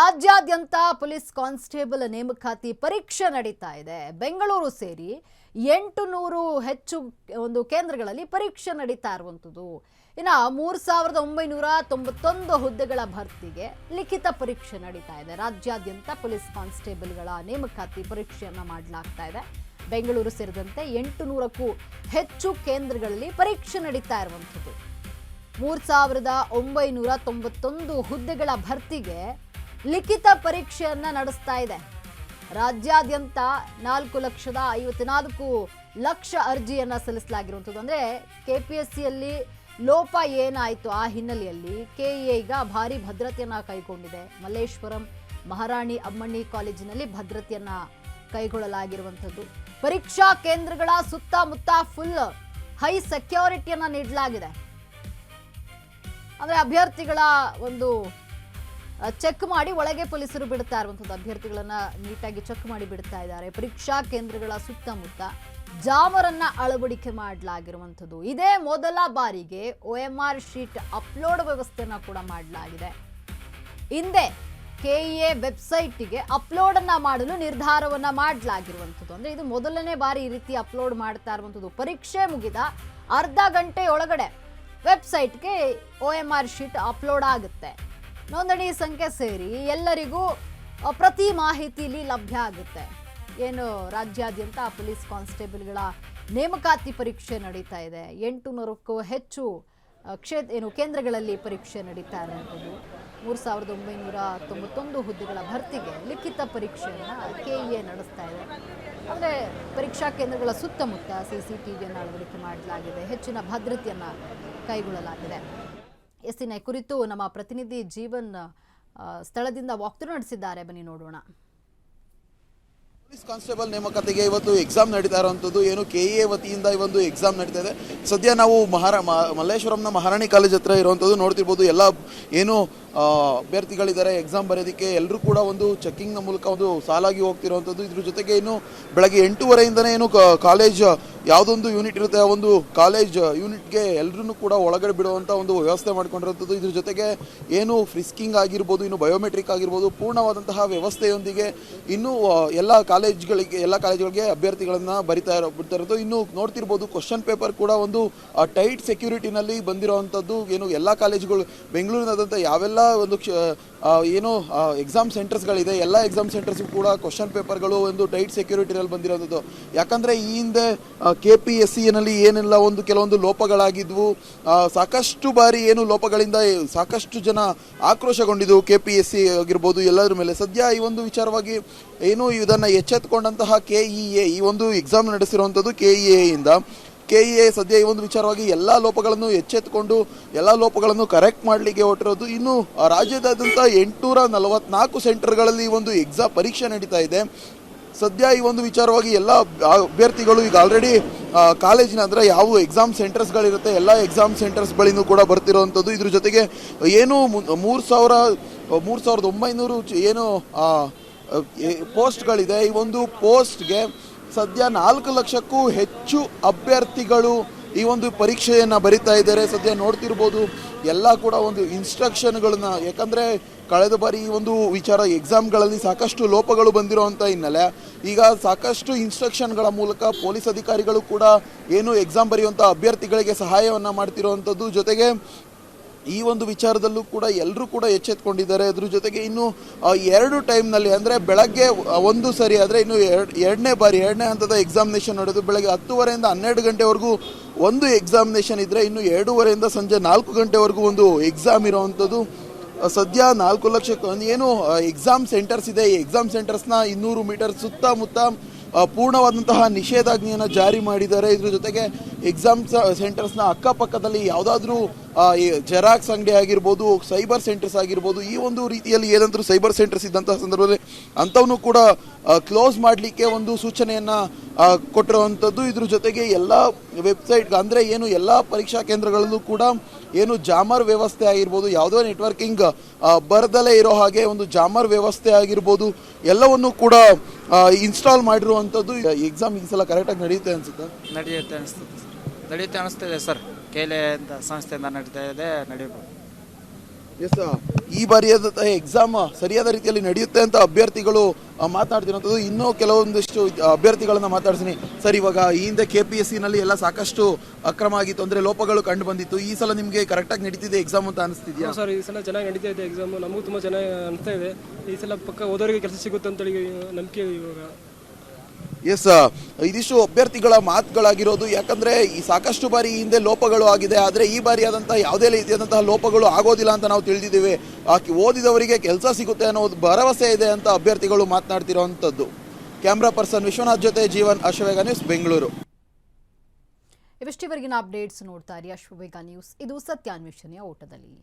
ರಾಜ್ಯಾದ್ಯಂತ police constable ನೇಮಕಾತಿ ಪರೀಕ್ಷೆ ನಡೀತಾ ಇದೆ. ಬೆಂಗಳೂರು ಸೇರಿ 800 ಹೆಚ್ಚು ಒಂದು ಕೇಂದ್ರಗಳಲ್ಲಿ ಪರೀಕ್ಷೆ ನಡೀತಾ ಇರುವಂತದ್ದು. ಇನ್ನು 3991 ಹುದ್ದೆಗಳ ಭರ್ತಿಗೆ ಲಿಖಿತ ಪರೀಕ್ಷೆ ನಡೀತಾ ಇದೆ. ರಾಜ್ಯಾದ್ಯಂತ ಪೊಲೀಸ್ ಕಾನ್ಸ್ಟೇಬಲ್ಗಳ ನೇಮಕಾತಿ ಪರೀಕ್ಷೆಯನ್ನ ಮಾಡಲಾಗ್ತಾ ಇದೆ. ಬೆಂಗಳೂರು ಸೇರಿದಂತೆ 800ಕ್ಕೂ ಹೆಚ್ಚು ಕೇಂದ್ರಗಳಲ್ಲಿ ಪರೀಕ್ಷೆ ನಡೀತಾ ಇರುವಂತದ್ದು. 3991 ಹುದ್ದೆಗಳ ಭರ್ತಿಗೆ ಲಿಖಿತ ಪರೀಕ್ಷೆಯನ್ನ ನಡೆಸ್ತಾ ಇದೆ. ರಾಜ್ಯಾದ್ಯಂತ 4,54,00,000 ಅರ್ಜಿಯನ್ನ ಸಲ್ಲಿಸಲಾಗಿರುವಂಥದ್ದು. ಅಂದ್ರೆ ಕೆಪಿಎಸ್ಸಿಯಲ್ಲಿ ಲೋಪ ಏನಾಯಿತು ಆ ಹಿನ್ನೆಲೆಯಲ್ಲಿ ಕೆಇಎ ಈಗ ಭಾರಿ ಭದ್ರತೆಯನ್ನ ಕೈಗೊಂಡಿದೆ. ಮಲ್ಲೇಶ್ವರಂ ಮಹಾರಾಣಿ ಅಮ್ಮಣ್ಣಿ ಕಾಲೇಜಿನಲ್ಲಿ ಭದ್ರತೆಯನ್ನ ಕೈಗೊಳ್ಳಲಾಗಿರುವಂಥದ್ದು. ಪರೀಕ್ಷಾ ಕೇಂದ್ರಗಳ ಸುತ್ತಮುತ್ತ ಫುಲ್ ಹೈ ಸೆಕ್ಯೂರಿಟಿಯನ್ನ ನೀಡಲಾಗಿದೆ. ಅಂದ್ರೆ ಅಭ್ಯರ್ಥಿಗಳ ಒಂದು ಚೆಕ್ ಮಾಡಿ ಒಳಗೆ ಪೊಲೀಸರು ಬಿಡ್ತಾ ಇರುವಂಥದ್ದು. ಅಭ್ಯರ್ಥಿಗಳನ್ನ ನೀಟಾಗಿ ಚೆಕ್ ಮಾಡಿ ಬಿಡ್ತಾ ಇದ್ದಾರೆ. ಪರೀಕ್ಷಾ ಕೇಂದ್ರಗಳ ಸುತ್ತಮುತ್ತ ಜಾಮರನ್ನ ಅಳವಡಿಕೆ ಮಾಡಲಾಗಿರುವಂಥದ್ದು. ಇದೇ ಮೊದಲ ಬಾರಿಗೆ OMR ಶೀಟ್ ಅಪ್ಲೋಡ್ ವ್ಯವಸ್ಥೆಯನ್ನ ಕೂಡ ಮಾಡಲಾಗಿದೆ. ಹಿಂದೆ ಕೆಇಎ ವೆಬ್ಸೈಟ್ಗೆ ಅಪ್ಲೋಡ್ ಅನ್ನ ಮಾಡಲು ನಿರ್ಧಾರವನ್ನ ಮಾಡಲಾಗಿರುವಂಥದ್ದು. ಅಂದ್ರೆ ಇದು ಮೊದಲನೇ ಬಾರಿ ಈ ರೀತಿ ಅಪ್ಲೋಡ್ ಮಾಡ್ತಾ ಇರುವಂಥದ್ದು. ಪರೀಕ್ಷೆ ಮುಗಿದ ಅರ್ಧ ಗಂಟೆಯೊಳಗಡೆ ವೆಬ್ಸೈಟ್ಗೆ OMR ಶೀಟ್ ಅಪ್ಲೋಡ್ ಆಗುತ್ತೆ. ನೋಂದಣಿ ಸಂಖ್ಯೆ ಸೇರಿ ಎಲ್ಲರಿಗೂ ಪ್ರತಿ ಮಾಹಿತಿ ಇಲ್ಲಿ ಲಭ್ಯ ಆಗುತ್ತೆ. ಏನು ರಾಜ್ಯಾದ್ಯಂತ ಪೊಲೀಸ್ ಕಾನ್ಸ್ಟೇಬಲ್ಗಳ ನೇಮಕಾತಿ ಪರೀಕ್ಷೆ ನಡೀತಾ ಇದೆ. 800ಕ್ಕೂ ಹೆಚ್ಚು ಕೇಂದ್ರಗಳಲ್ಲಿ ಪರೀಕ್ಷೆ ನಡೀತಾ ಇರುವಂಥದ್ದು. 3991 ಹುದ್ದೆಗಳ ಭರ್ತಿಗೆ ಲಿಖಿತ ಪರೀಕ್ಷೆಯನ್ನು ಕೆಇಎ ನಡೆಸ್ತಾ ಇದೆ. ಅಂದರೆ ಪರೀಕ್ಷಾ ಕೇಂದ್ರಗಳ ಸುತ್ತಮುತ್ತ CCTVಯನ್ನು ಅಳವಡಿಕೆ ಮಾಡಲಾಗಿದೆ. ಹೆಚ್ಚಿನ ಭದ್ರತೆಯನ್ನು ಕೈಗೊಳ್ಳಲಾಗಿದೆ. ಎಸ್ಸಿನ ಕುರಿತು ನಮ್ಮ ಪ್ರತಿನಿಧಿ ಜೀವನ್ ಸ್ಥಳದಿಂದ ವಾಕ್ಥ್ರೂ ನಡೆಸಿದ್ದಾರೆ. ಬನ್ನಿ ನೋಡೋಣ. ಪೊಲೀಸ್ ಕಾನ್ಸ್ಟೇಬಲ್ ನೇಮಕಾತಿಗೆ ಇವತ್ತು ಎಕ್ಸಾಮ್ ನಡೀತಾ ಇರುವಂಥದ್ದು. ಏನು ಕೆಇಎ ವತಿಯಿಂದ ಈ ಒಂದು ಎಕ್ಸಾಮ್ ನಡೀತಾ ಇದೆ. ಸದ್ಯ ನಾವು ಮಲ್ಲೇಶ್ವರಂನ ಮಹಾರಾಣಿ ಕಾಲೇಜ್ ಹತ್ರ ಇರುವಂಥದ್ದು ನೋಡ್ತಿರ್ಬೋದು. ಎಲ್ಲ ಏನು ಅಭ್ಯರ್ಥಿಗಳಿದ್ದಾರೆ ಎಕ್ಸಾಮ್ ಬರೆಯೋದಕ್ಕೆ ಎಲ್ಲರೂ ಕೂಡ ಒಂದು ಚೆಕ್ಕಿಂಗ್ನ ಮೂಲಕ ಒಂದು ಸಾಲಾಗಿ ಹೋಗ್ತಿರುವಂಥದ್ದು. ಇದ್ರ ಜೊತೆಗೆ ಇನ್ನು ಬೆಳಗ್ಗೆ 8:30ಇಂದನೇ ಏನು ಕಾಲೇಜ್ ಯಾವುದೊಂದು ಯೂನಿಟ್ ಇರುತ್ತೆ ಆ ಒಂದು ಕಾಲೇಜ್ ಯೂನಿಟ್ಗೆ ಎಲ್ಲರೂ ಕೂಡ ಒಳಗಡೆ ಬಿಡುವಂಥ ಒಂದು ವ್ಯವಸ್ಥೆ ಮಾಡ್ಕೊಂಡಿರುವಂಥದ್ದು. ಇದ್ರ ಜೊತೆಗೆ ಏನು ಫ್ರಿಸ್ಕಿಂಗ್ ಆಗಿರ್ಬೋದು, ಇನ್ನು ಬಯೋಮೆಟ್ರಿಕ್ ಆಗಿರ್ಬೋದು, ಪೂರ್ಣವಾದಂತಹ ವ್ಯವಸ್ಥೆಯೊಂದಿಗೆ ಇನ್ನೂ ಎಲ್ಲ ಕಾಲೇಜುಗಳಿಗೆ ಅಭ್ಯರ್ಥಿಗಳನ್ನು ಬಿಡ್ತಾ ಇರೋದು. ಇನ್ನು ನೋಡ್ತಿರ್ಬೋದು ಕ್ವಶನ್ ಪೇಪರ್ ಕೂಡ ಒಂದು ಟೈಟ್ ಸೆಕ್ಯೂರಿಟಿನಲ್ಲಿ ಬಂದಿರೋವಂಥದ್ದು. ಏನು ಎಲ್ಲ ಕಾಲೇಜುಗಳು ಬೆಂಗಳೂರಿನಾದಂಥ ಯಾವೆಲ್ಲ ಒಂದು ಏನು ಎಕ್ಸಾಮ್ ಸೆಂಟರ್ಸ್ಗಳಿದೆ ಎಲ್ಲ ಎಕ್ಸಾಮ್ ಸೆಂಟರ್ಸ್ಗೂ ಕೂಡ ಕ್ವಶನ್ ಪೇಪರ್ಗಳು ಒಂದು ಟೈಟ್ ಸೆಕ್ಯೂರಿಟಿನಲ್ಲಿ ಬಂದಿರೋದು. ಯಾಕಂದರೆ ಈ ಹಿಂದೆ KPSCನಲ್ಲಿ ಏನೆಲ್ಲ ಕೆಲವೊಂದು ಲೋಪಗಳಾಗಿದ್ವು. ಸಾಕಷ್ಟು ಬಾರಿ ಏನು ಲೋಪಗಳಿಂದ ಸಾಕಷ್ಟು ಜನ ಆಕ್ರೋಶಗೊಂಡಿದ್ದು KPSC ಆಗಿರ್ಬೋದು ಎಲ್ಲರ ಮೇಲೆ. ಸದ್ಯ ಈ ಒಂದು ವಿಚಾರವಾಗಿ ಏನು ಇದನ್ನು ಎಚ್ಚೆತ್ತುಕೊಂಡಂತಹ KEA ಈ ಒಂದು ಎಕ್ಸಾಮ್ ನಡೆಸಿರುವಂಥದ್ದು KEAಯಿಂದ KEA ಸದ್ಯ ಈ ಒಂದು ವಿಚಾರವಾಗಿ ಎಲ್ಲ ಲೋಪಗಳನ್ನು ಎಚ್ಚೆತ್ತುಕೊಂಡು ಎಲ್ಲ ಲೋಪಗಳನ್ನು ಕರೆಕ್ಟ್ ಮಾಡಲಿಕ್ಕೆ ಹೊರಟಿರೋದು. ಇನ್ನು ರಾಜ್ಯದಾದ್ಯಂತ 844 ಸೆಂಟರ್ಗಳಲ್ಲಿ ಈ ಒಂದು ಎಕ್ಸಾಮ್ ಪರೀಕ್ಷೆ ನಡೀತಾ ಇದೆ. ಸದ್ಯ ಈ ಒಂದು ವಿಚಾರವಾಗಿ ಎಲ್ಲ ಅಭ್ಯರ್ಥಿಗಳು ಈಗ ಆಲ್ರೆಡಿ ಕಾಲೇಜಿನ ಅಂದರೆ ಯಾವ ಎಕ್ಸಾಮ್ ಸೆಂಟರ್ಸ್ಗಳಿರುತ್ತೆ ಎಲ್ಲ ಎಕ್ಸಾಮ್ ಸೆಂಟರ್ಸ್ ಬಳಿನೂ ಕೂಡ ಬರ್ತಿರೋವಂಥದ್ದು. ಇದ್ರ ಜೊತೆಗೆ ಏನು 3900 ಏನು ಪೋಸ್ಟ್ಗಳಿದೆ. ಈ ಒಂದು ಪೋಸ್ಟ್ಗೆ ಸದ್ಯ 4 ಲಕ್ಷಕ್ಕೂ ಹೆಚ್ಚು ಅಭ್ಯರ್ಥಿಗಳು ಈ ಒಂದು ಪರೀಕ್ಷೆಯನ್ನು ಬರಿತಾ ಇದ್ದಾರೆ. ಸದ್ಯ ನೋಡ್ತಿರ್ಬೋದು ಎಲ್ಲ ಕೂಡ ಒಂದು ಇನ್ಸ್ಟ್ರಕ್ಷನ್ಗಳನ್ನ, ಯಾಕಂದರೆ ಕಳೆದ ಬಾರಿ ಈ ಒಂದು ವಿಚಾರ ಎಕ್ಸಾಮ್ಗಳಲ್ಲಿ ಸಾಕಷ್ಟು ಲೋಪಗಳು ಬಂದಿರೋವಂಥ ಹಿನ್ನೆಲೆ ಈಗ ಸಾಕಷ್ಟು ಇನ್ಸ್ಟ್ರಕ್ಷನ್ಗಳ ಮೂಲಕ ಪೊಲೀಸ್ ಅಧಿಕಾರಿಗಳು ಕೂಡ ಏನು ಎಕ್ಸಾಮ್ ಬರೆಯುವಂಥ ಅಭ್ಯರ್ಥಿಗಳಿಗೆ ಸಹಾಯವನ್ನು ಮಾಡ್ತಿರೋವಂಥದ್ದು. ಜೊತೆಗೆ ಈ ಒಂದು ವಿಚಾರದಲ್ಲೂ ಕೂಡ ಎಲ್ಲರೂ ಕೂಡ ಎಚ್ಚೆತ್ಕೊಂಡಿದ್ದಾರೆ. ಅದ್ರ ಜೊತೆಗೆ ಇನ್ನು 2 ಟೈಮ್ನಲ್ಲಿ ಅಂದರೆ ಬೆಳಗ್ಗೆ ಒಂದು ಸರಿ ಆದರೆ ಇನ್ನು ಎರಡನೇ ಹಂತದ ಎಕ್ಸಾಮಿನೇಷನ್ ನಡೆದು ಬೆಳಗ್ಗೆ 10:30ಇಂದ 12 ಗಂಟೆವರೆಗೂ ಒಂದು ಎಕ್ಸಾಮಿನೇಷನ್ ಇದ್ದರೆ ಇನ್ನು 2:30ಇಂದ ಸಂಜೆ 4 ಗಂಟೆವರೆಗೂ ಒಂದು ಎಕ್ಸಾಮ್ ಇರೋವಂಥದ್ದು. ಸದ್ಯ 4 ಲಕ್ಷಕ್ಕೆ ಏನು ಎಕ್ಸಾಮ್ ಸೆಂಟರ್ಸ್ ಇದೆ. ಈ ಎಕ್ಸಾಮ್ ಸೆಂಟರ್ಸ್ನ 200 ಮೀಟರ್ ಸುತ್ತಮುತ್ತ ಪೂರ್ಣವಾದಂತಹ ನಿಷೇಧಾಜ್ಞೆಯನ್ನು ಜಾರಿ ಮಾಡಿದ್ದಾರೆ. ಇದ್ರ ಜೊತೆಗೆ ಎಕ್ಸಾಮ್ ಸೆಂಟರ್ಸ್ನ ಅಕ್ಕಪಕ್ಕದಲ್ಲಿ ಯಾವುದಾದ್ರೂ ಜೆರಾಕ್ಸ್ ಅಂಗಡಿ ಆಗಿರ್ಬೋದು, ಸೈಬರ್ ಸೆಂಟರ್ಸ್ ಆಗಿರ್ಬೋದು, ಈ ಒಂದು ರೀತಿಯಲ್ಲಿ ಏನಾದರೂ ಸೈಬರ್ ಸೆಂಟರ್ಸ್ ಇದ್ದಂತಹ ಸಂದರ್ಭದಲ್ಲಿ ಅಂಥವನ್ನು ಕೂಡ ಕ್ಲೋಸ್ ಮಾಡಲಿಕ್ಕೆ ಒಂದು ಸೂಚನೆಯನ್ನು ಕೊಟ್ಟಿರುವಂಥದ್ದು. ಇದ್ರ ಜೊತೆಗೆ ಎಲ್ಲ ವೆಬ್ಸೈಟ್ ಅಂದರೆ ಏನು ಎಲ್ಲ ಪರೀಕ್ಷಾ ಕೇಂದ್ರಗಳಲ್ಲೂ ಕೂಡ ಏನು ಜಾಮರ್ ವ್ಯವಸ್ಥೆ ಆಗಿರ್ಬೋದು, ಯಾವುದೋ ನೆಟ್ವರ್ಕಿಂಗ್ ಬರದಲ್ಲೇ ಇರೋ ಹಾಗೆ ಒಂದು ಜಾಮರ್ ವ್ಯವಸ್ಥೆ ಆಗಿರ್ಬೋದು ಎಲ್ಲವನ್ನು ಕೂಡ ಇನ್ಸ್ಟಾಲ್ ಮಾಡಿರುವಂಥದ್ದು. ಎಕ್ಸಾಮ್ ಈ ಸಲ ಕರೆಕ್ಟಾಗಿ ನಡೆಯುತ್ತೆ ಅನಿಸುತ್ತೆ. ನಡೆಯುತ್ತೆ ಅನಿಸ್ತಿದೆ ಸರ್. KEA ಅಂತ ಸಂಸ್ಥೆಯಿಂದ ನಡೀತಾ ಇದೆ, ನಡೆಯಬಹುದು. ಎಸ್, ಈ ಬಾರಿಯಾದ ಎಕ್ಸಾಮ್ ಸರಿಯಾದ ರೀತಿಯಲ್ಲಿ ನಡೆಯುತ್ತೆ ಅಂತ ಅಭ್ಯರ್ಥಿಗಳು ಮಾತನಾಡ್ತಿರೋಂಥದ್ದು. ಇನ್ನೂ ಕೆಲವೊಂದಿಷ್ಟು ಅಭ್ಯರ್ಥಿಗಳನ್ನ ಮಾತಾಡ್ತೀನಿ. ಸರ್, ಇವಾಗ ಈ ಹಿಂದೆ KPSC ನಲ್ಲಿ ಎಲ್ಲ ಸಾಕಷ್ಟು ಅಕ್ರಮ ಆಗಿತ್ತು, ಅಂದ್ರೆ ಲೋಪಗಳು ಕಂಡು ಬಂದಿತ್ತು. ಈ ಸಲ ನಿಮಗೆ ಕರೆಕ್ಟಾಗಿ ನಡೀತಿದೆ ಎಕ್ಸಾಮ್ ಅಂತ ಅನಿಸ್ತಿದ್ಯಾ? ಸರ್, ಈ ಸಲ ಚೆನ್ನಾಗಿ ನಡೀತಾ ಇದೆ ಎಕ್ಸಾಮ್. ನಮಗೂ ತುಂಬ ಚೆನ್ನಾಗಿ ಅನಿಸ್ತಾ ಇದೆ. ಈ ಸಲ ಪಕ್ಕ ಓದೋರಿಗೆ ಕೆಲಸ ಸಿಗುತ್ತೆ ಅಂತೇಳಿ ನಂಬಿಕೆ ಇವಾಗ. ಎಸ್, ಇದಿಷ್ಟು ಅಭ್ಯರ್ಥಿಗಳ ಮಾತುಗಳಾಗಿರೋದು. ಯಾಕಂದ್ರೆ ಈ ಸಾಕಷ್ಟು ಬಾರಿ ಹಿಂದೆ ಲೋಪಗಳು ಆಗಿದೆ, ಆದರೆ ಈ ಬಾರಿ ಆದಂತಹ ಯಾವುದೇ ರೀತಿಯಾದಂತಹ ಲೋಪಗಳು ಆಗೋದಿಲ್ಲ ಅಂತ ನಾವು ತಿಳಿದಿದ್ದೇವೆ. ಓದಿದವರಿಗೆ ಕೆಲಸ ಸಿಗುತ್ತೆ ಅನ್ನೋ ಭರವಸೆ ಇದೆ ಅಂತ ಅಭ್ಯರ್ಥಿಗಳು ಮಾತನಾಡ್ತಿರೋವಂಥದ್ದು. ಕ್ಯಾಮ್ರಾ ಪರ್ಸನ್ ವಿಶ್ವನಾಥ್ ಜೊತೆ ಜೀವನ್, ಅಶ್ವವೇಗ ನ್ಯೂಸ್, ಬೆಂಗಳೂರು. ಇವಿಷ್ಟಿವರೆಗಿನ ಅಪ್ಡೇಟ್ಸ್ ನೋಡ್ತಾ ಇರಿ ಅಶ್ವವೇಗ ನ್ಯೂಸ್. ಇದು ಸತ್ಯಾನ್ವೇಷಣೆಯ ಓಟದಲ್ಲಿ.